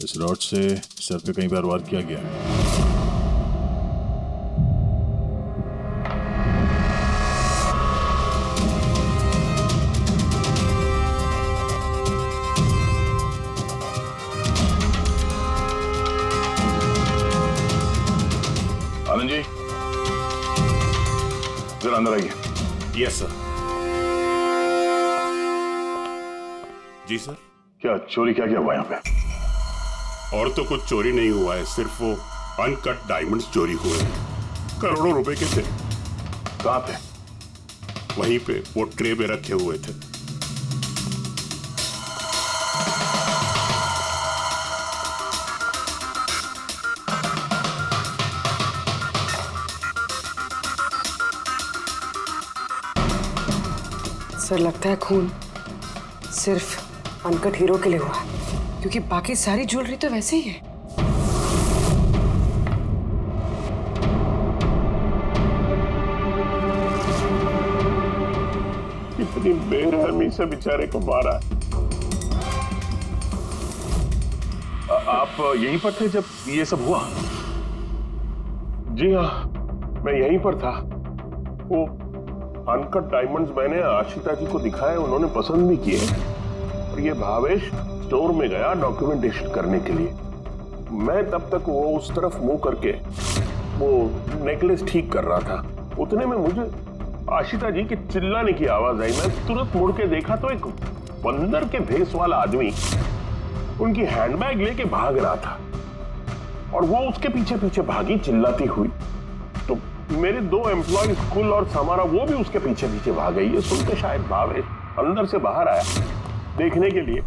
इस रॉड से सर पे कई बार वार किया गया है। आनंद जी, जरा अंदर आइए। Yes sir. जी सर। क्या चोरी क्या हुआ यहाँ पे? और तो कुछ चोरी नहीं हुआ है, सिर्फ वो अनकट डायमंड्स चोरी हुए हैं। करोड़ों रुपए के थे। कहाँ थे? वहीं पे वो ट्रे में रखे हुए थे। सर लगता है खून सिर्फ अनकट हीरो के लिए हुआ, क्योंकि बाकी सारी ज्वेलरी तो वैसे ही है। इतनी बेरहमी से बेचारे को मारा। आप यहीं पर थे जब ये सब हुआ? जी हाँ, मैं यहीं पर था। वो अनकट डायमंड्स मैंने आशिता जी को दिखाए, उन्होंने पसंद भी किए। और ये भावेश स्टोर में गया डॉक्यूमेंटेशन करने के लिए। मैं तब तक वो उस तरफ मुंह करके वो नेकलेस ठीक कर रहा था। उतने में मुझे आशिता जी के चिल्लाने की आवाज आई। मैं तुरंत मुड़ के देखा तो एक बंदर के भेस वाला आदमी उनकी हैंडबैग लेके भाग रहा था और वो उसके पीछे पीछे भागी चिल्लाती हुई। तो मेरे दो एम्प्लॉय कुल और समारा वो भी उसके पीछे पीछे भाग गई। ये सुनते शायद भावेश अंदर से बाहर आया देखने के लिए,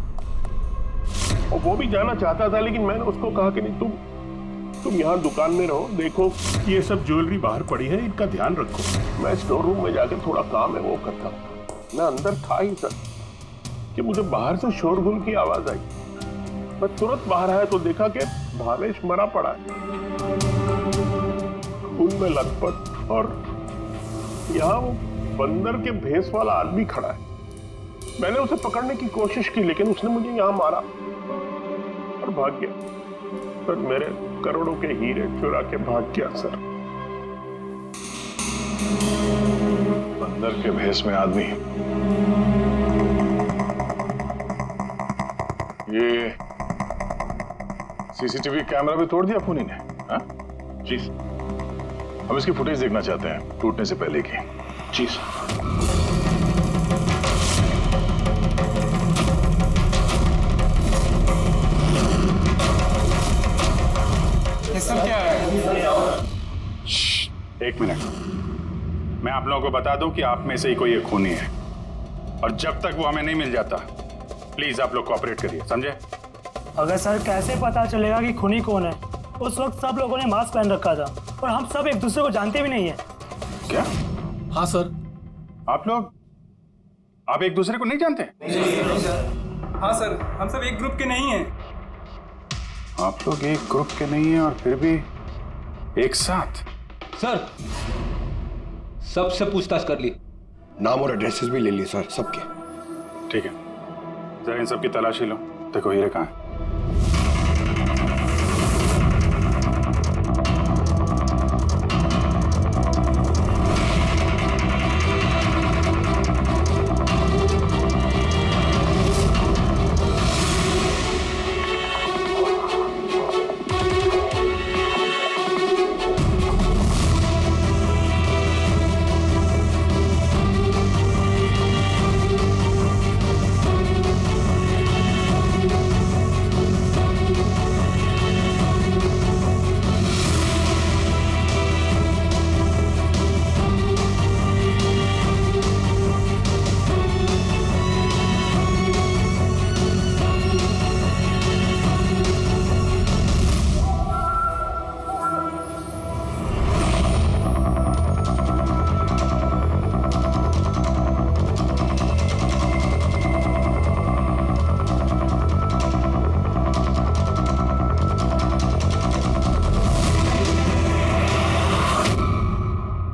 और वो भी जाना चाहता था, लेकिन मैंने उसको कहा कि नहीं, तुम यहाँ दुकान में रहो, देखो ये सब ज्वेलरी बाहर पड़ी है, इनका ध्यान रखो। मैं स्टोर रूम में जाके थोड़ा काम है वो करता हूँ। मैं अंदर था ही सर कि मुझे बाहर से शोरगुल की आवाज आई। मैं तुरंत बाहर आया तो देखा कि भावेश मरा पड़ा है, खून में लथपथ, और यहाँ वो बंदर के भेस वाला आदमी खड़ा है। मैंने उसे पकड़ने की कोशिश की, लेकिन उसने मुझे यहाँ मारा और भाग गया। सर मेरे करोड़ों के हीरे चुरा के भाग गया सर। बंदर के भेस में आदमी। ये सीसीटीवी कैमरा भी तोड़ दिया खूनी ने? हाँ? जी हम इसकी फुटेज देखना चाहते हैं टूटने से पहले की। जी सर। सब क्या है? एक मिनट, मैं आप लोगों को बता दूं कि आप में से ही कोई एक खूनी है, और जब तक वो हमें नहीं मिल जाता प्लीज आप लोग कोऑपरेट करिए, समझे? अगर सर कैसे पता चलेगा कि खूनी कौन है? उस वक्त सब लोगों ने मास्क पहन रखा था और हम सब एक दूसरे को जानते भी नहीं है। क्या? हाँ सर। आप एक दूसरे को नहीं जानते? हाँ सर, हम सब एक ग्रुप के नहीं हैं। आप लोग एक ग्रुप के नहीं हैं और फिर भी एक साथ? सर सबसे पूछताछ कर ली, नाम और एड्रेसेस भी ले लिए सर सबके। ठीक है, जरा इन सबकी तलाशी लो, देखो हीरे कहाँ हैं।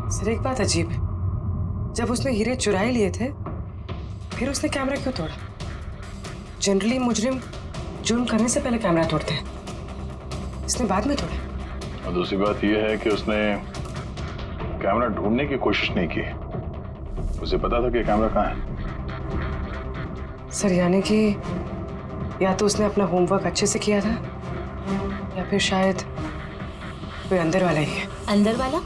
सर एक बात अजीब है, जब उसने हीरे चुरा ही लिए थे फिर उसने कैमरा क्यों तोड़ा? जनरली मुजरिम जुर्म करने से पहले कैमरा तोड़ते हैं। इसने बाद में तोड़ा। और दूसरी बात यह है कि उसने कैमरा ढूंढने की कोशिश नहीं की। उसे पता था कि कैमरा कहाँ है। सर यानी कि या तो उसने अपना होमवर्क अच्छे से किया था या फिर शायद कोई अंदर वाला ही है। अंदर वाला?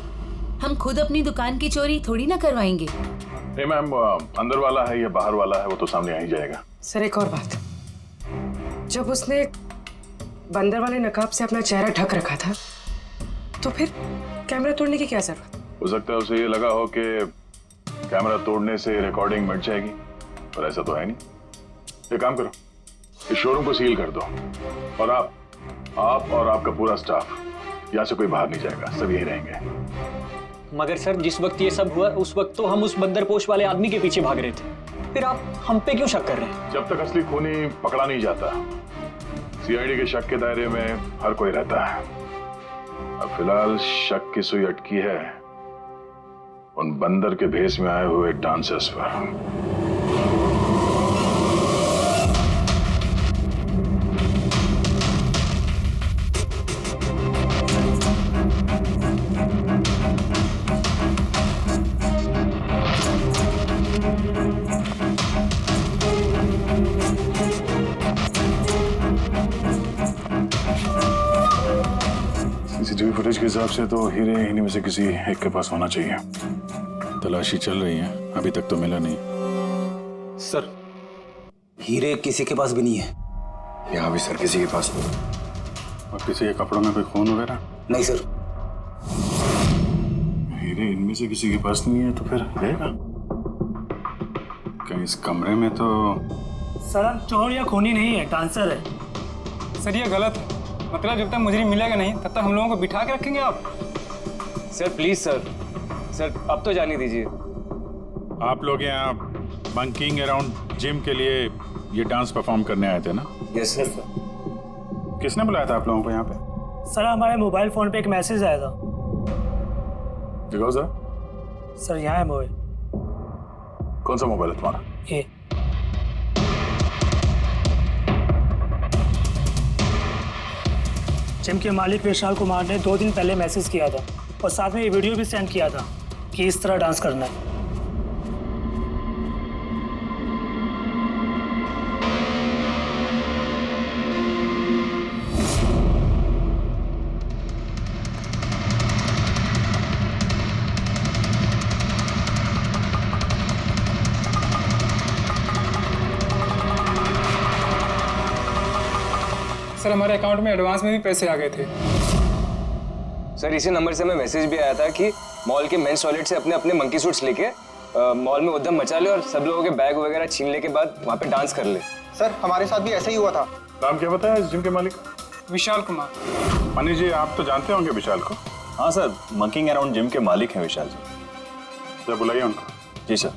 हम खुद अपनी दुकान की चोरी थोड़ी ना करवाएंगे। नहीं मैम, अंदर वाला है या बाहर वाला है वो तो सामने आ ही जाएगा। सर एक और बात, जब उसने बंदर वाले नकाब से अपना चेहरा ढक रखा था तो फिर कैमरा तोड़ने की क्या जरूरत? हो सकता है उसे ये लगा हो कि कैमरा तोड़ने से रिकॉर्डिंग मिट जाएगी, पर ऐसा तो है नहीं। एक काम करो, इस शोरूम को सील कर दो और आप और आपका पूरा स्टाफ यहाँ से कोई बाहर नहीं जाएगा, सब यही रहेंगे। मगर सर जिस वक्त ये सब हुआ उस वक्त तो हम उस बंदरपोश वाले आदमी के पीछे भाग रहे थे, फिर आप हम पे क्यों शक कर रहे हैं? जब तक असली खूनी पकड़ा नहीं जाता, सीआईडी के शक के दायरे में हर कोई रहता है। अब फिलहाल शक की सुई अटकी है उन बंदर के भेष में आए हुए डांसर्स पर। सीसीटीवी फुटेज के हिसाब से तो हीरे इन्हीं में से किसी एक के पास होना चाहिए। तलाशी चल रही है, अभी तक तो मिला नहीं। सर हीरे किसी के पास भी नहीं है। यहाँ भी सर किसी के पास नहीं। और किसी के कपड़ों में कोई खून वगैरह? नहीं सर। हीरे इनमें से किसी के पास नहीं है तो फिर रहेगा कहीं इस कमरे में तो। सर हम चोर या खूनी नहीं है, डांसर है। सर ये गलत है। मतलब जब तक मुजरिम मिलेगा नहीं तब तक हम लोगों को बिठा के रखेंगे आप? सर प्लीज सर, सर अब तो जाने दीजिए। आप लोग यहाँ बंकिंग अराउंड जिम के लिए ये डांस परफॉर्म करने आए थे ना? Yes sir. किसने बुलाया था आप लोगों को यहाँ पे? सर हमारे मोबाइल फोन पे एक मैसेज आया था। दिखाओ सर। सर यहाँ है मोबाइल। कौन सा मोबाइल है तुम्हारा? ये जिम के मालिक विशाल कुमार ने 2 दिन पहले मैसेज किया था और साथ में ये वीडियो भी सेंड किया था कि इस तरह डांस करना है। सर हमारे अकाउंट में एडवांस में भी पैसे आ गए थे। सर इसी नंबर से हमें मैसेज भी आया था कि मॉल के मेंस टॉयलेट से अपने अपने मंकी सूट्स लेके मॉल में उद्यम मचा ले और सब लोगों के बैग वगैरह छीनने के बाद वहाँ पे डांस कर ले। सर हमारे साथ भी ऐसा ही हुआ था। नाम क्या बताया इस जिम के मालिक? विशाल कुमार। मनीष जी आप तो जानते होंगे विशाल को। हाँ सर, मंकिंग अराउंड जिम के मालिक हैं विशाल जी। जरा बुलाइए उनको। जी सर।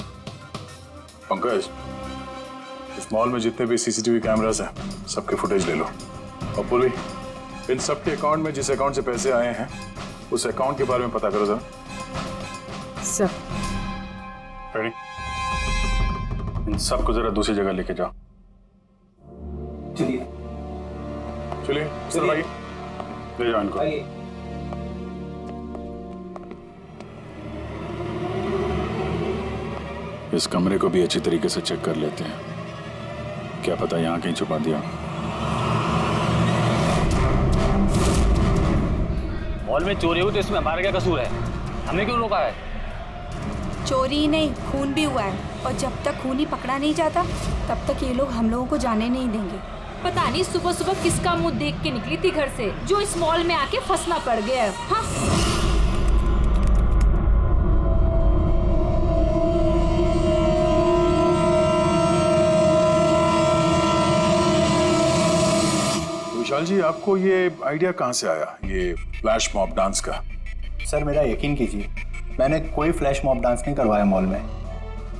पंकज, इस मॉल में जितने भी सीसीटीवी कैमरास हैं सबके फुटेज ले लो। और पूर्वी, इन सब के अकाउंट में जिस अकाउंट से पैसे आए हैं उस अकाउंट के बारे में पता करो जरा। Sir ready? इन सबको जरा दूसरी जगह लेके जाओ। चलिए चलिए सर भाई, ले जाओ इनको। इस कमरे को भी अच्छी तरीके से चेक कर लेते हैं, क्या पता यहाँ कहीं छुपा दिया। मॉल में चोरी हुई तो इसमें हमारा क्या कसूर है? हमने क्यों रोका है? चोरी ही नहीं, खून भी हुआ है और जब तक खूनी पकड़ा नहीं जाता तब तक ये लोग हम लोगों को जाने नहीं देंगे। पता नहीं सुबह सुबह किसका मुंह देख के निकली थी घर से जो इस मॉल में आके फंसना पड़ गया। हाँ विशाल जी, आपको ये आइडिया कहाँ से आया, ये फ्लैश मॉब डांस का? सर मेरा यकीन कीजिए, मैंने कोई फ्लैश मॉब डांस नहीं करवाया मॉल में।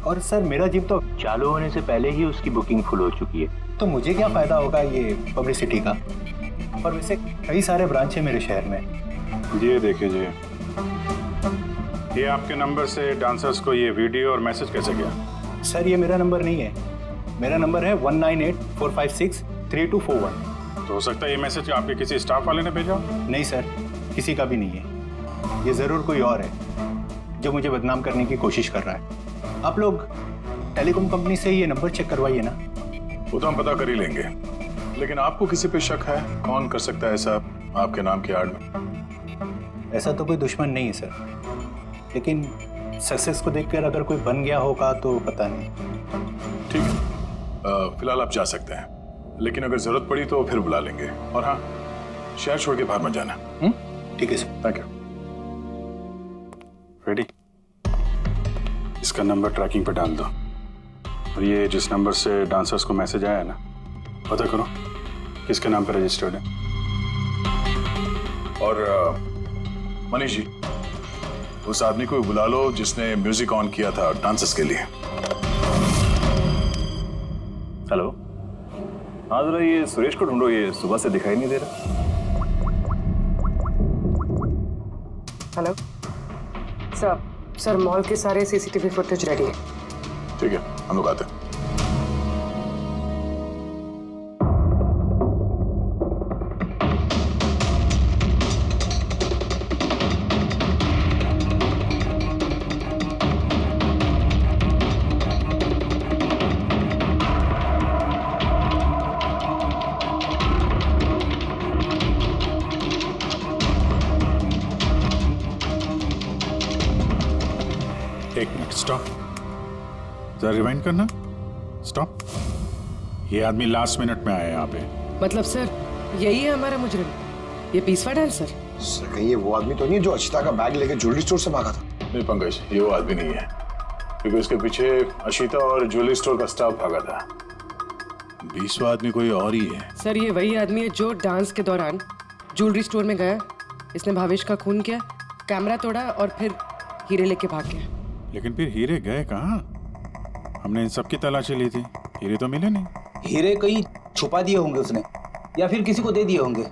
और सर मेरा जिम तो चालू होने से पहले ही उसकी बुकिंग फुल हो चुकी है, तो मुझे क्या फायदा होगा ये पब्लिसिटी का। और वैसे कई सारे ब्रांच है मेरे शहर में। ये देखिए जी, ये आपके नंबर से डांसर्स को ये वीडियो और मैसेज कैसे गया? सर ये मेरा नंबर नहीं है, मेरा नंबर है 1984563241। तो हो सकता है ये मैसेज आपके किसी स्टाफ वाले ने भेजा हो। नहीं सर, किसी का भी नहीं है। ये जरूर कोई और है जो मुझे बदनाम करने की कोशिश कर रहा है। आप लोग टेलीकॉम कंपनी से ये नंबर चेक करवाइए ना। वो तो हम पता कर ही लेंगे, लेकिन आपको किसी पे शक है? कौन कर सकता है ऐसा आपके नाम की आड़ में? ऐसा तो कोई दुश्मन नहीं है सर, लेकिन सक्सेस को देखकर अगर कोई बन गया होगा तो पता नहीं। ठीक है, फिलहाल आप जा सकते हैं, लेकिन अगर जरूरत पड़ी तो फिर बुला लेंगे। और हाँ, शहर छोड़ के बाहर मत जाना। ठीक है सर। Thank you. रेडी? इसका नंबर ट्रैकिंग पे डाल दो, और ये जिस नंबर से डांसर्स को मैसेज आया है ना, पता करो किसके नाम पे रजिस्टर्ड है। और मनीष जी, उस आदमी को बुला लो जिसने म्यूजिक ऑन किया था डांसर्स के लिए। हेलो, हाँ जरा ये सुरेश को ढूंढो, ये सुबह से दिखाई नहीं दे रहा। हेलो सर, मॉल के सारे सीसीटीवी फुटेज रेडी है। ठीक है, हम लोग आते हैं। एक मिनट, स्टॉप, जरा रिवाइंड करना। स्टॉप। ये आदमी लास्ट मिनट में आया यहाँ पे। मतलब सर, यही है हमारा मुजरिम, ये पीसवा डांसर? सर कहीं ये वो आदमी तो नहीं है जो अशिता का बैग लेके ज्वेलरी स्टोर से भागा था? नहीं पंकज, ये वो आदमी नहीं है, क्योंकि उसके पीछे अशिता और ज्वेलरी स्टोर का स्टाफ भागा था। 20वां आदमी कोई और ही है। सर ये वही आदमी है जो डांस के दौरान ज्वेलरी स्टोर में गया, इसने भावेश का खून किया, कैमरा तोड़ा और फिर हीरे लेके भाग गया। लेकिन फिर हीरे गए कहाँ? हमने इन सब की तलाशी ली थी, हीरे तो मिले नहीं। हीरे कहीं छुपा दिए होंगे उसने, या फिर किसी को दे दिए होंगे।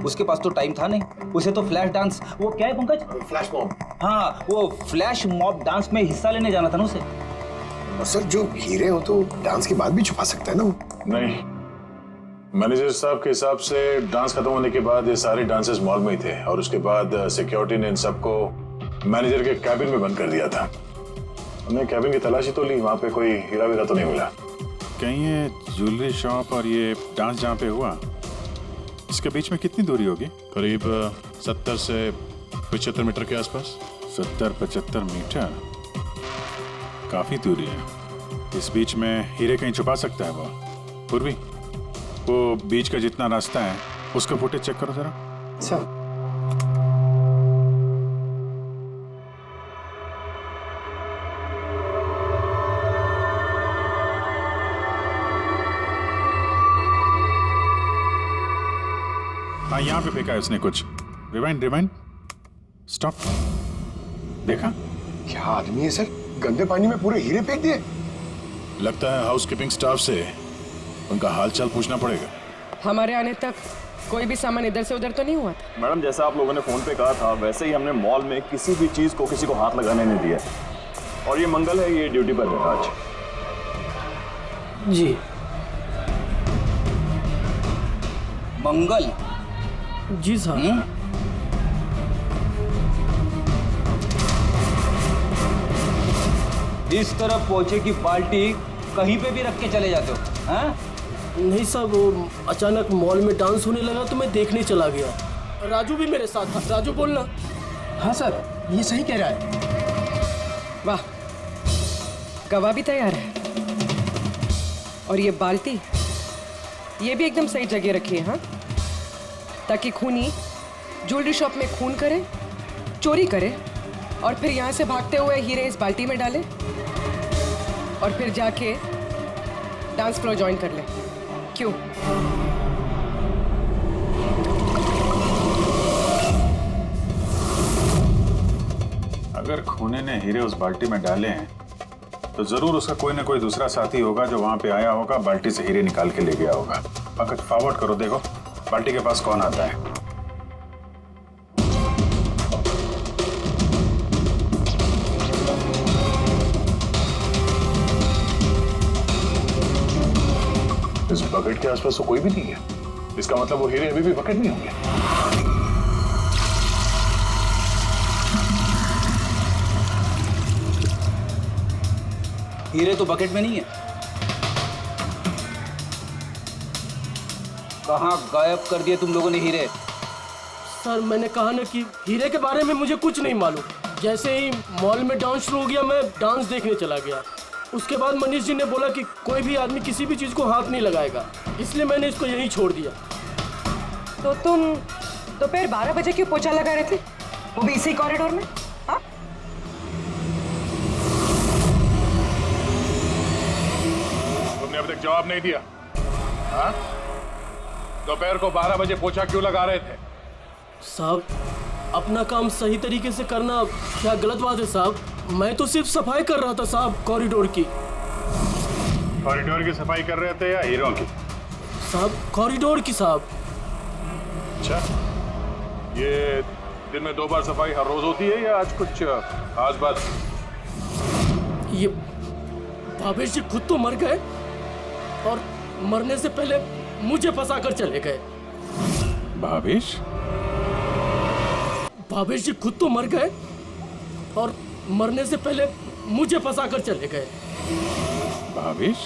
उसके पास तो टाइम था नहीं, उसे तो फ्लैश डांस, वो क्या है पंकज? Flash mob. हाँ, वो फ्लैश मॉब डांस में हिस्सा लेने जाना था ना उसे। और सर जो हीरे हो तो डांस के बाद भी छुपा सकता है ना वो? नहीं, मैनेजर साहब के हिसाब से डांस खत्म होने के बाद ये सारे डांसर्स मॉल में ही थे, और उसके बाद सिक्योरिटी ने इन सबको मैनेजर के कैबिन में बंद कर दिया था। हमने कैबिन की तलाशी तो ली, वहां पे कोई हीरा वीरा तो नहीं मिला। कहीं ये ज्वेलरी शॉप और ये डांस जहाँ पे हुआ, इसके बीच में कितनी दूरी होगी? करीब 70 से 75 मीटर के आसपास। 70-75 मीटर, काफी दूरी है। इस बीच में हीरे कहीं छुपा सकता है वो। पूर्वी, वो बीच का जितना रास्ता है उसका फुटेज चेक करो जरा। अच्छा। हाँ, यहाँ पे फेंका है उसने कुछ। Rewind, stop. देखा? क्या आदमी है सर, गंदे पानी में पूरे हीरे फेंक दिए। लगता है हाउसकीपिंग स्टाफ से उनका हालचाल पूछना पड़ेगा। हमारे आने तक कोई भी सामान इधर से उधर तो नहीं हुआ था? मैडम, जैसा आप लोगों ने फोन पे कहा था वैसे ही हमने मॉल में किसी भी चीज को किसी को हाथ लगाने नहीं दिया। और ये मंगल है, ये ड्यूटी पर है आज। जी मंगल? जी सर। इस तरफ पहुंचे कि बाल्टी कहीं पे भी रख के चले जाते हो, हैं? नहीं सर, वो अचानक मॉल में डांस होने लगा तो मैं देखने चला गया। राजू भी मेरे साथ था। राजू बोलना। हाँ सर, ये सही कह रहा है। वाह, गवाह भी तैयार है। और ये बाल्टी, ये भी एकदम सही जगह रखी है, हाँ? ताकि खूनी ज्वेलरी शॉप में खून करे, चोरी करे, और फिर यहाँ से भागते हुए हीरे इस बाल्टी में डाले, और फिर जाके डांस फ्लोर ज्वाइन कर ले। क्यों? अगर खूनी ने हीरे उस बाल्टी में डाले हैं तो जरूर उसका कोई ना कोई दूसरा साथी होगा जो वहां पे आया होगा, बाल्टी से हीरे निकाल के ले गया होगा। पकड़, फॉरवर्ड करो, देखो बाल्टी के पास कौन आता है। इस बकेट के आसपास तो कोई भी नहीं है। इसका मतलब वो हीरे अभी भी बकेट नहीं होंगे। हीरे तो बकेट में नहीं है। कहाँ गायब कर दिए तुम लोगों ने हीरे? सर मैंने कहा ना कि हीरे के बारे में मुझे कुछ नहीं मालूम। जैसे ही मॉल में डांस शुरू हो गया मैं डांस देखने चला गया। उसके बाद मनीष जी ने बोला कि कोई भी आदमी किसी भी चीज़ को हाथ नहीं लगाएगा, इसलिए मैंने इसको यहीं छोड़ दिया। तो तुम दोपहर 12 बजे क्यों पोछा लगा रहे थे, वो भी इसी कॉरिडोर में? हाँ? तुमने अभी तक जवाब नहीं दिया। हाँ? दोपहर को 12 बजे पोछा क्यों लगा रहे थे? साहब अपना काम सही तरीके से करना क्या गलत बात है साहब? मैं तो सिर्फ सफाई कर रहा था साहब, कॉरिडोर की। कॉरिडोर की सफाई कर रहे थे या हीरो की? साहब कॉरिडोर की साहब। अच्छा, ये दिन में 2 बार सफाई हर रोज होती है या आज कुछ खास बात? ये भावेश जी खुद तो मर गए और मरने से पहले मुझे फंसाकर चले गए। भावेश? भावेश जी खुद तो मर गए और मरने से पहले मुझे फंसाकर चले गए। भावेश?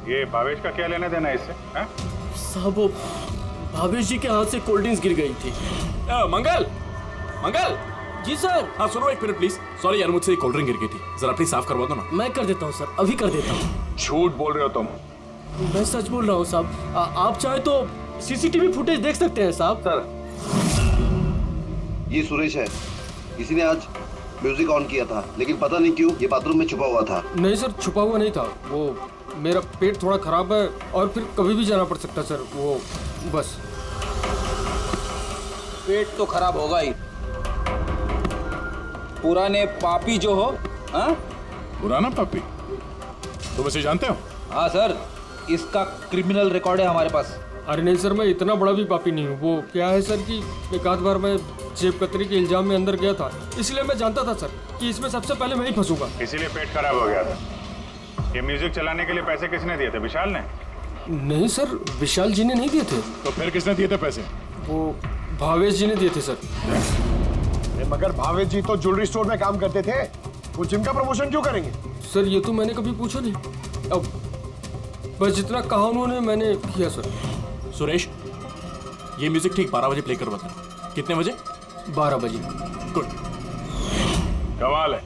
ये भावेश का क्या लेना देना इससे? साहब वो भावेश जी के हाथ से कोल्ड ड्रिंक्स गिर गई थी। मंगल, मंगल। जी सर। हाँ सुनो एक मिनट प्लीज। सॉरी यार, मुझसे कोल्ड ड्रिंक गिर गई थी, जरा प्लीज साफ करवा दो ना। मैं कर देता हूँ सर, अभी कर देता हूँ। झूठ बोल रहे हो तुम? मैं सच बोल रहा हूँ साहब। आप चाहे तो सीसीटीवी फुटेज देख सकते हैं साहब। सर ये सुरेश है, किसी ने आज म्यूजिक ऑन किया था, लेकिन पता नहीं क्यों ये बाथरूम में छुपा हुआ था। नहीं सर, छुपा हुआ नहीं था, वो मेरा पेट थोड़ा खराब है और फिर कभी भी जाना पड़ सकता सर, वो बस। पेट तो खराब होगा ही। पुराने पापी जो हो। हाँ? पुराना पापी? तुम इसे जानते हो? हाँ सर, इसका क्रिमिनल रिकॉर्ड है हमारे पास। अरे नहीं सर, मैं इतना बड़ा भी पापी नहीं हूँ। वो क्या है सर कि एक आध बार मैं जेब कतरी के इल्जाम में अंदर गया था, इसलिए मैं जानता था सर कि इसमें सबसे पहले मैं ही फंसूंगा। इसीलिए पेट खराब हो गया था। ये म्यूजिक चलाने के लिए पैसे किसने दिए थे? विशाल ने? नहीं सर, विशाल जी ने नहीं दिए थे। तो फिर किसने दिए थे पैसे? वो भावेश जी ने दिए थे सर। मगर भावेश जी तो ज्वेलरी स्टोर में काम करते थे, वो जिम का प्रमोशन क्यों करेंगे? सर ये तो मैंने कभी पूछा नहीं, अब बस जितना कहा उन्होंने मैंने किया सर। सुरेश, ये म्यूजिक ठीक 12 बजे प्ले करवा दो। कितने बजे? 12 बजे। गुड। कमाल है,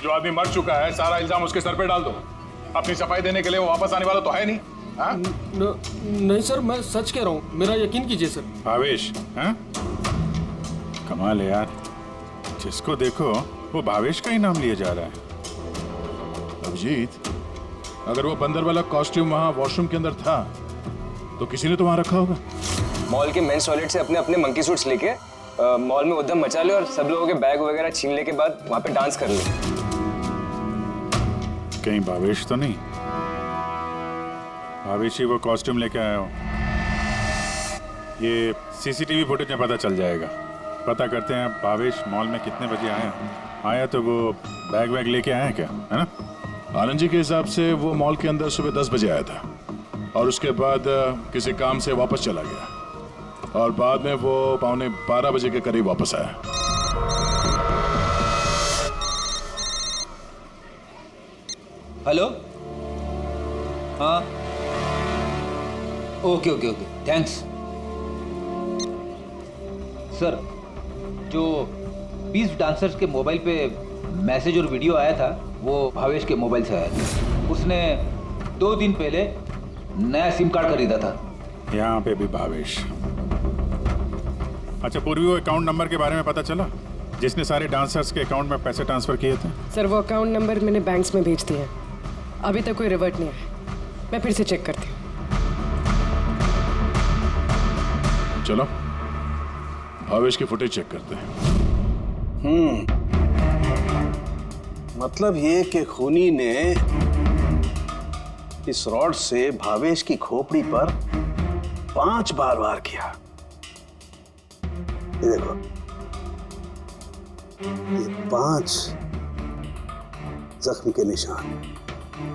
जो आदमी मर चुका है सारा इल्जाम उसके सर पे डाल दो। अपनी सफाई देने के लिए वो वापस आने वाला तो है नहीं। नहीं सर, मैं सच कह रहा हूँ, मेरा यकीन कीजिए सर। भावेश? हाँ? कमाल है यार, जिसको देखो वो भावेश का ही नाम लिया जा रहा है। अभिजीत, अगर वो बंदर वाला कॉस्ट्यूम वहाँ वॉशरूम के अंदर था तो किसी ने तो वहाँ रखा होगा। मॉल के मेंस टॉयलेट से अपने अपने मंकी सूट्स लेके मॉल में उद्यम मचा ले और सब लोगों के बैग वगैरह छीन ले के बाद वहाँ पे डांस कर ले। कहीं भावेश तो नहीं? भावेश ही वो कॉस्ट्यूम लेके आया हो। ये सीसीटीवी फुटेज में पता चल जाएगा। पता करते हैं भावेश मॉल में कितने बजे आया तो वो बैग वैग लेके आया क्या, है ना? आनंद जी के हिसाब से वो मॉल के अंदर सुबह 10 बजे आया था और उसके बाद किसी काम से वापस चला गया और बाद में वो 11:15 बजे के करीब वापस आया। हेलो? हाँ okay okay okay, thanks sir. जो 20 डांसर्स के मोबाइल पे मैसेज और वीडियो आया था वो भावेश के मोबाइल से आया था। उसने 2 दिन पहले नया सिम कार्ड खरीदा था। यहाँ पे भी भावेश। अच्छा पूर्वी, वो अकाउंट नंबर के बारे में पता चला जिसने सारे डांसर्स के अकाउंट में पैसे ट्रांसफर किए थे? सर वो अकाउंट नंबर मैंने बैंक्स में भेज दिए हैं, अभी तक कोई रिवर्ट नहीं आया। मैं फिर से चेक करती हूँ। चलो भावेश की फुटेज चेक करते हैं। मतलब ये कि खूनी ने इस रॉड से भावेश की खोपड़ी पर 5 बार वार किया। ये देखो, ये 5 जख्म के निशान,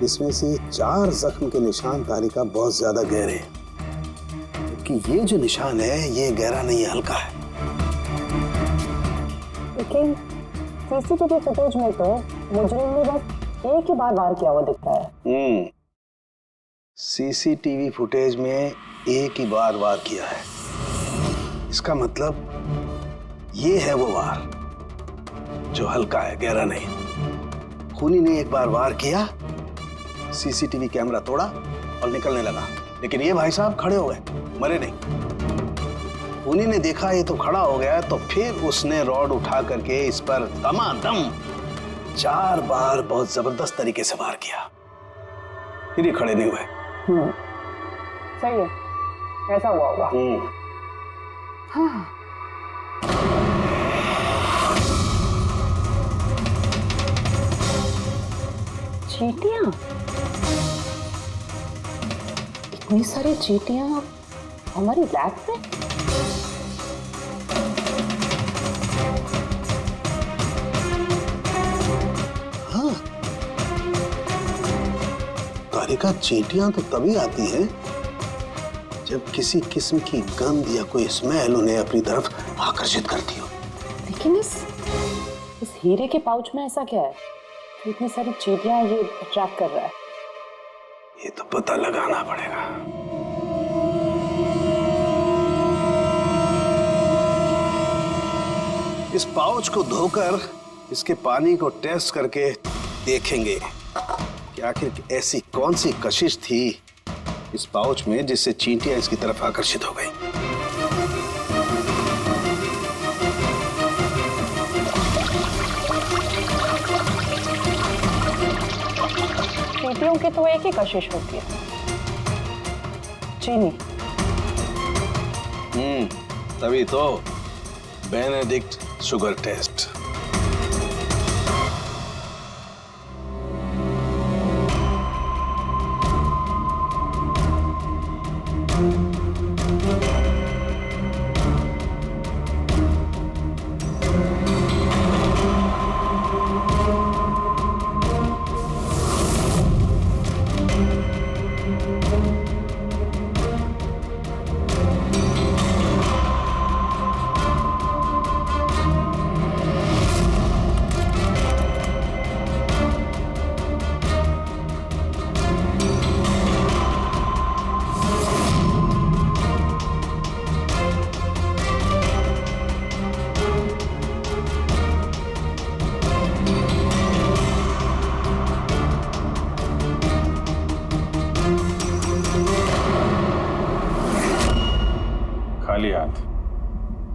इसमें से 4 जख्म के निशान तारिका बहुत ज्यादा गहरे हैं। कि ये जो निशान है ये गहरा नहीं है, हल्का है। लेकिन सीसीटीवी फुटेज में तो मुजरिम ने बस एक ही बार वार किया हुआ दिख रहा है। सीसीटीवी फुटेज में एक ही बार वार किया है, इसका मतलब ये है वो वार जो हल्का है, गहरा नहीं। खूनी ने एक बार वार किया, सीसीटीवी कैमरा तोड़ा और निकलने लगा, लेकिन ये भाई साहब खड़े हो गए, मरे नहीं। खूनी ने देखा ये तो खड़ा हो गया, तो फिर उसने रॉड उठा करके इस पर दमादम 4 बार बहुत जबरदस्त तरीके से वार किया, फिर ये खड़े नहीं हुए। सही है, ऐसा हुआ होगा। हाँ। चींटियां, इतनी सारी चींटियां हमारी लैब में। हाँ, तारिका, चींटियां तो तभी आती हैं जब किसी किस्म की गंध या कोई स्मेल उन्हें अपनी तरफ आकर्षित करती हो। लेकिन इस हीरे के पाउच में ऐसा क्या है, इतनी सारी चींटियां ये अट्रैक्ट कर रहा है? ये तो पता लगाना पड़ेगा। इस पाउच को धोकर इसके पानी को टेस्ट करके देखेंगे कि आखिर ऐसी कौन सी कशिश थी इस पाउच में जिससे चींटियां इसकी तरफ आकर्षित हो गई। चींटियों की तो एक ही कशिश होती है, चीनी। तभी तो बेनेडिक्ट शुगर टेस्ट। खाली हाथ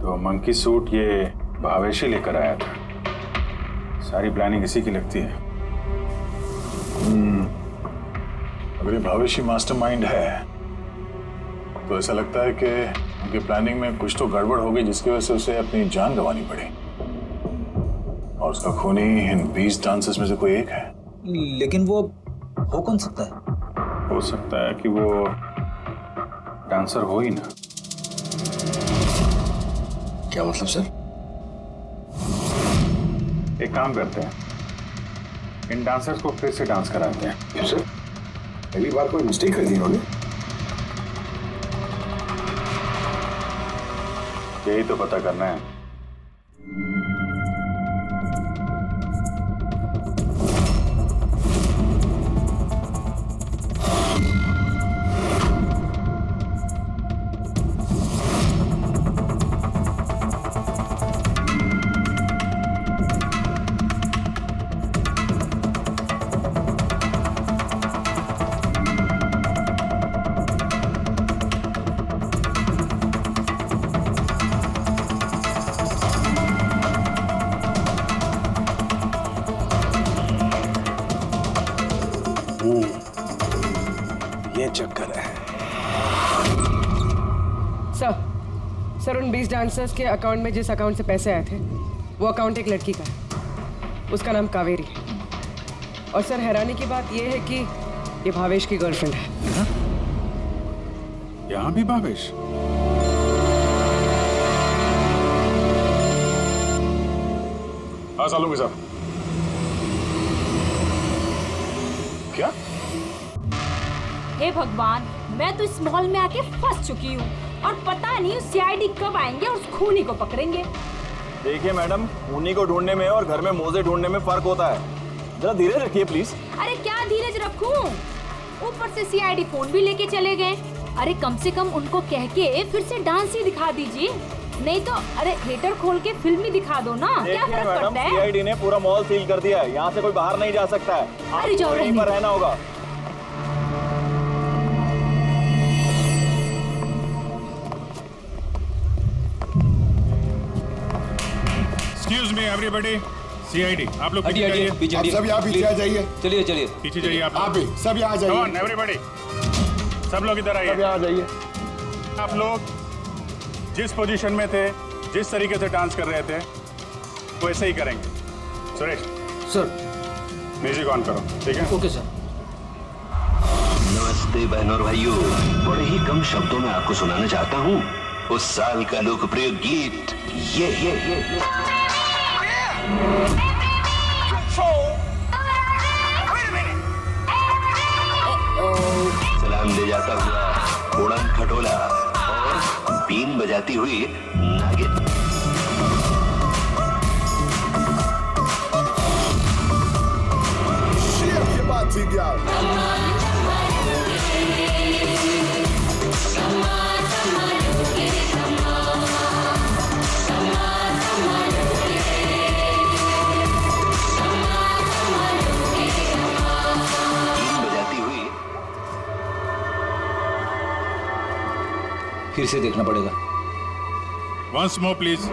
तो मंकी सूट ये भावेशी लेकर आया था। सारी प्लानिंग इसी की लगती है। अगर ये भावेशी मास्टरमाइंड है तो ऐसा लगता है कि उनकी प्लानिंग में कुछ तो गड़बड़ हो गई जिसकी वजह से उसे अपनी जान गंवानी पड़ी, और उसका खूनी इन 20 डांसर्स में से कोई एक है। लेकिन वो हो कौन सकता है? हो सकता है कि वो डांसर हो ही ना। क्या मतलब सर? एक काम करते हैं, इन डांसर्स को फिर से डांस कराते हैं। क्यों सर? पहली बार कोई मिस्टेक कर दी इन्होंने। यही तो पता करना है। ये चक्कर है। सर उन 20 डांसर्स के अकाउंट में जिस अकाउंट से पैसे आए थे वो अकाउंट एक लड़की का है, उसका नाम कावेरी है। और सर हैरानी की बात यह है कि ये भावेश की गर्लफ्रेंड है। यहाँ भी भावेश? हाँ सालूंगी साहब। क्या? हे भगवान, मैं तो इस मॉल में आके फंस चुकी हूँ। और पता नहीं उस सीआईडी कब आएंगे और उस खूनी को पकड़ेंगे। देखिए मैडम, खूनी को ढूंढने में और घर में मोजे ढूंढने में फर्क होता है। जरा धीरे रखिए प्लीज। अरे क्या धीरज रखूं? ऊपर से सीआईडी फोन भी लेके चले गए। अरे कम से कम उनको कह के फिर से डांस ही दिखा दीजिए, नहीं तो अरे थिएटर खोल के फिल्म ही दिखा दो ना। क्या फर्क पड़ता है? सीआईडी ने पूरा मॉल सील कर दिया है, यहाँ से कोई बाहर नहीं जा सकता है। अरे जाओ, यहीं पर रहना होगा। Excuse me, everybody. CID, आप लोग हटिए, हटिए, पीछे आप सब यहाँ पीछे आ जाइए। चलिए चलिए पीछे जाइए आप भी सब यहाँ आ जाइए। Come on, everybody. सब लोग इधर आइए। सब यहाँ आ जाइए। आप लोग जिस पोजीशन में थे, जिस तरीके से डांस कर रहे थे, वैसे ही करेंगे। सुरेश सर, म्यूजिक ऑन करो। ठीक है? Okay sir. नमस्ते बहनों और भाइयों, बड़े ही कम शब्दों में आपको सुनाना चाहता हूँ उस साल का लोकप्रिय गीत ये। सलाम ले जाता हुआ उड़न खटोला और बीन बजाती हुई नागिन। ये बात थी क्या? फिर से देखना पड़ेगा। Once more, please.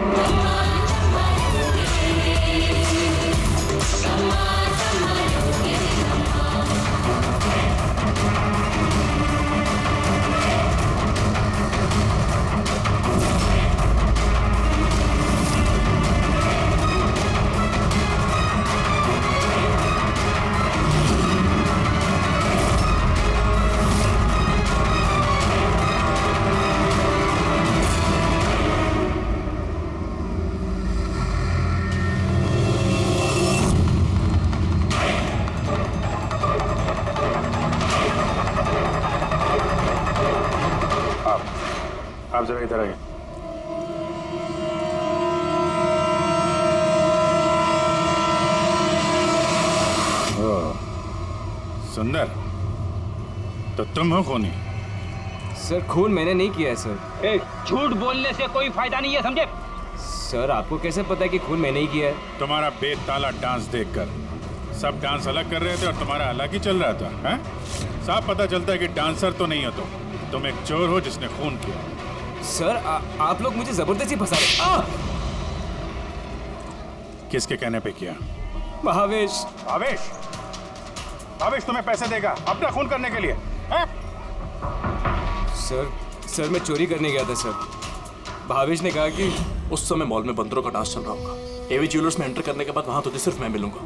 आप जरा इधर आइए। सुंदर, तो तुम हो खूनी? सर खून मैंने नहीं किया है सर। झूठ बोलने से कोई फायदा नहीं है, समझे? सर आपको कैसे पता है कि खून मैंने ही किया है? तुम्हारा बेताला डांस देखकर सब डांस अलग कर रहे थे और तुम्हारा अलग ही चल रहा था। हैं? साफ पता चलता है कि डांसर तो नहीं हो तुम एक चोर हो जिसने खून किया। सर आप लोग मुझे जबरदस्ती फंसा रहे। किसके कहने पे किया? भावेश। भावेश? भावेश तुम्हें पैसे देगा अपना खून करने के लिए? हैं? सर मैं चोरी करने गया था सर। भावेश ने कहा कि उस समय मॉल में बंदरों का डांस चल रहा होगा। एवी ज्वेलर्स में एंटर करने के बाद वहां तुझे सिर्फ मैं मिलूंगा।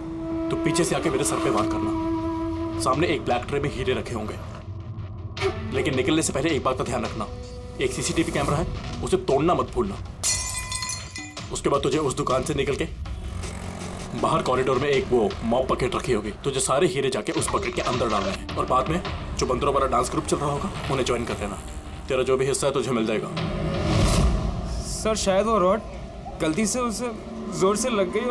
तो पीछे से आके मेरे सर पे वार करना। सामने एक ब्लैक ट्रे में हीरे रखे होंगे, लेकिन निकलने से पहले एक बात का ध्यान रखना, एक सीसीटीवी कैमरा है, उसे तोड़ना मत भूलना। उसके बाद तुझे उस दुकान से निकल के बाहर कॉरिडोर में एक वो मॉप बकेट रखी होगी, तुझे सारे हीरे जाके उस बकेट के अंदर डालने हैं और बाद में जो बंदरों वाला डांस ग्रुप चल रहा होगा उन्हें ज्वाइन कर लेना। तेरा जो भी हिस्सा है तुझे मिल जाएगा। सर शायद वो रॉड गलती से उसे जोर से लग गई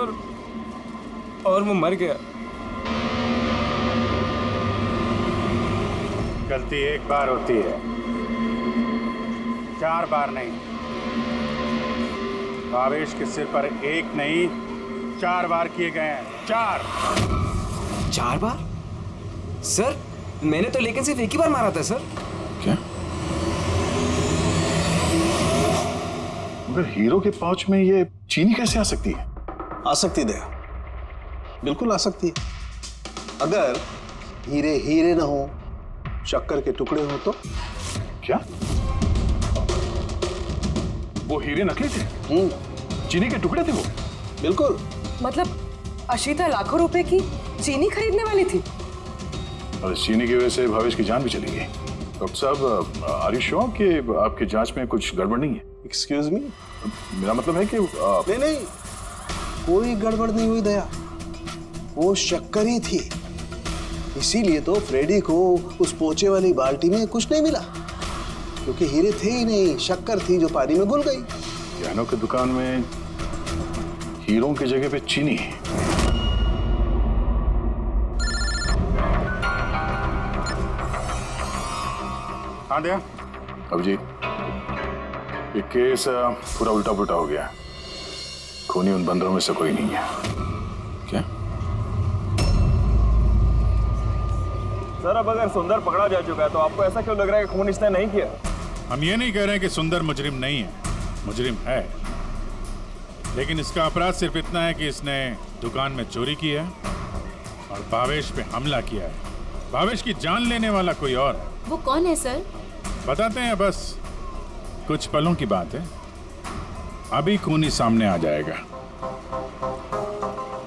और वो मर गया। गलती एक बार होती है, 4 बार नहीं। भावेश के सिर पर एक नहीं 4 बार किए गए हैं। 4 बार? सर मैंने तो लेकिन सिर्फ एक ही बार मारा था सर। क्या? मगर हीरो के पाउच में ये चीनी कैसे आ सकती है? आ सकती दया, बिल्कुल आ सकती है। अगर हीरे हीरे ना हो, शक्कर के टुकड़े हो तो? क्या वो हीरे नकली थे? चीनी के टुकड़े थे वो? बिल्कुल। मतलब अशीता लाखों रुपए की चीनी खरीदने वाली थी और इस चीनी की वजह से भावेश की जान भी चली गई। डॉक्टर साहब, आर यू श्योर कि आपकी जांच में कुछ गड़बड़ नहीं है? Excuse me? मेरा मतलब है कि नहीं, कोई गड़बड़ नहीं हुई दया, वो शक्कर ही थी। इसीलिए तो फ्रेडी को उस पोचे वाली बाल्टी में कुछ नहीं मिला। क्योंकि हीरे थे ही नहीं, शक्कर थी जो पानी में घुल गई। गहनों की दुकान में हीरों की जगह पे चीनी है। हाँ दया। अब जी ये केस पूरा उल्टा पुल्टा हो गया। खूनी उन बंदरों में से कोई नहीं है। क्या सर, अब अगर सुंदर पकड़ा जा चुका है तो आपको ऐसा क्यों लग रहा है कि खून इसने नहीं किया? हम ये नहीं कह रहे हैं कि सुंदर मुजरिम नहीं है, मुजरिम है, लेकिन इसका अपराध सिर्फ इतना है कि इसने दुकान में चोरी की है और भावेश पे हमला किया है। भावेश की जान लेने वाला कोई और है। वो कौन है सर? बताते हैं, बस कुछ पलों की बात है, अभी खूनी सामने आ जाएगा।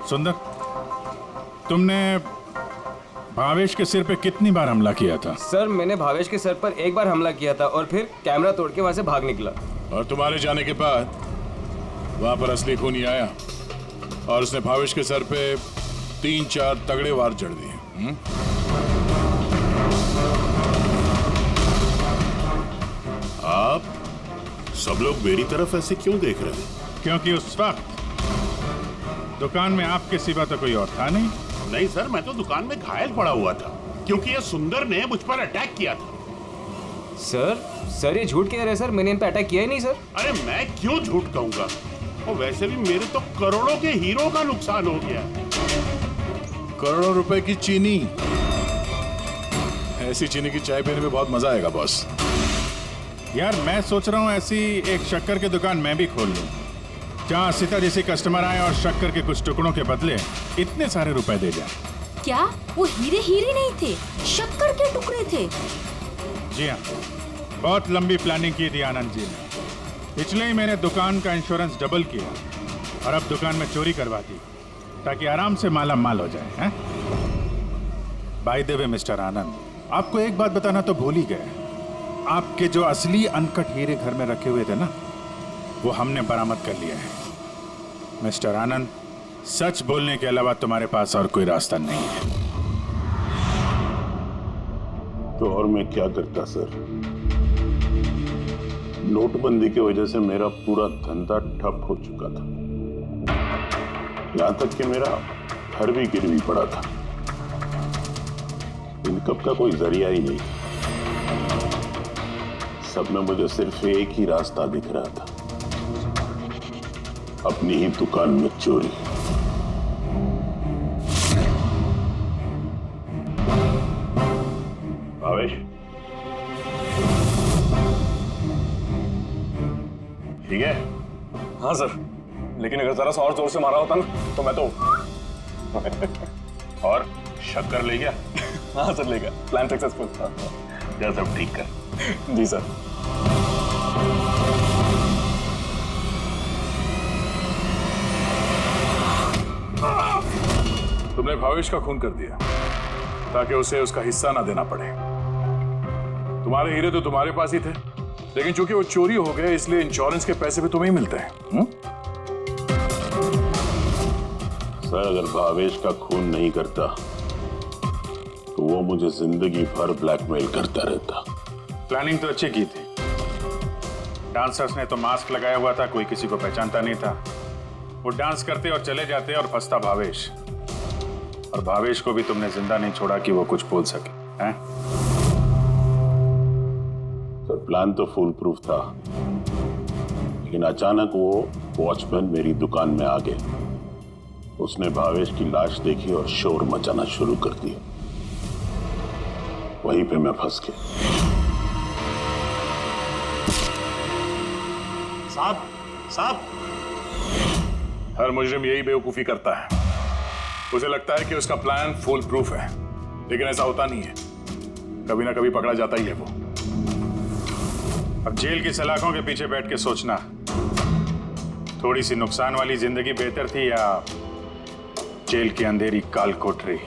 सुंदर, तुमने भावेश के सिर पे कितनी बार हमला किया था? सर, मैंने भावेश के सर पर एक बार हमला किया था और फिर कैमरा तोड़ के वहां से भाग निकला। और तुम्हारे जाने के बाद वहां पर असली खूनी आया और उसने भावेश के सर पे 3-4 तगड़े वार जड़ दिए। आप सब लोग मेरी तरफ ऐसे क्यों देख रहे हैं? क्योंकि उस वक्त दुकान में आपके सिवा तो कोई और था नहीं। नहीं सर, मैं तो दुकान में घायल पड़ा हुआ था क्योंकि ये सुंदर ने मुझ पर अटैक किया था। सर ये झूठ कह रहे हैं सर, मैंने इन पे अटैक किया ही नहीं सर। अरे मैं क्यों झूठ कहूंगा, और वैसे भी मेरे तो करोड़ों के हीरो का नुकसान हो गया। करोड़ों रुपए की चीनी, ऐसी चीनी की चाय पीने में बहुत मजा आएगा बॉस। यार मैं सोच रहा हूँ ऐसी एक शक्कर की दुकान मैं भी खोल लूँ, जहाँ सीता जैसे कस्टमर आए और शक्कर के कुछ टुकड़ों के बदले इतने सारे रुपए दे जाए। क्या वो हीरे हीरे नहीं थे, शक्कर के टुकड़े थे? जी हाँ, बहुत लंबी प्लानिंग की थी आनंद जी ने। पिछले ही मैंने दुकान का इंश्योरेंस डबल किया और अब दुकान में चोरी करवा दी ताकि आराम से माला माल हो जाए। बाय द वे मिस्टर आनंद, आपको एक बात बताना तो भूल ही गए, आपके जो असली अनकट हीरे घर में रखे हुए थे ना, वो हमने बरामद कर लिया है। मिस्टर आनंद, सच बोलने के अलावा तुम्हारे पास और कोई रास्ता नहीं है। तो और मैं क्या करता सर? नोटबंदी की वजह से मेरा पूरा धंधा ठप हो चुका था, यहां तक कि मेरा घर भी गिरवी पड़ा था। इनकम का कोई जरिया ही नहीं, सब में मुझे सिर्फ एक ही रास्ता दिख रहा था, अपनी ही दुकान में चोरी। भावेश, ठीक है? हाँ सर, लेकिन अगर जरा सा और जोर से मारा होता ना तो मैं तो और शक्कर ले गया? हाँ सर, ले गया। Plan successful. जा सब ठीक कर। जी सर। तुमने भावेश का खून कर दिया ताकि उसे उसका हिस्सा ना देना पड़े। तुम्हारे हीरे तो तुम्हारे पास ही थे, लेकिन चूंकि वो चोरी हो गए इसलिए इंश्योरेंस के पैसे भी तुम्हें ही मिलते हैं। सर, अगर भावेश का खून नहीं करता तो वो मुझे जिंदगी भर ब्लैकमेल करता रहता। प्लानिंग तो अच्छी की थी। डांसर्स ने तो मास्क लगाया हुआ था, कोई किसी को पहचानता नहीं था। वो डांस करते और चले जाते और फंसता भावेश, और भावेश को भी तुमने जिंदा नहीं छोड़ा कि वो कुछ बोल सके। हैं? सर, प्लान तो फुल प्रूफ था, लेकिन अचानक वो वॉचमैन मेरी दुकान में आ गया। उसने भावेश की लाश देखी और शोर मचाना शुरू कर दिया। वहीं पे मैं फंस गया। साहब, हर मुजरिम यही बेवकूफी करता है। उसे लगता है कि उसका प्लान फुल प्रूफ है, लेकिन ऐसा होता नहीं है। कभी ना कभी पकड़ा जाता ही है वो। अब जेल की सलाखों के पीछे बैठ के सोचना, थोड़ी सी नुकसान वाली जिंदगी बेहतर थी या जेल की अंधेरी काल कोठरी?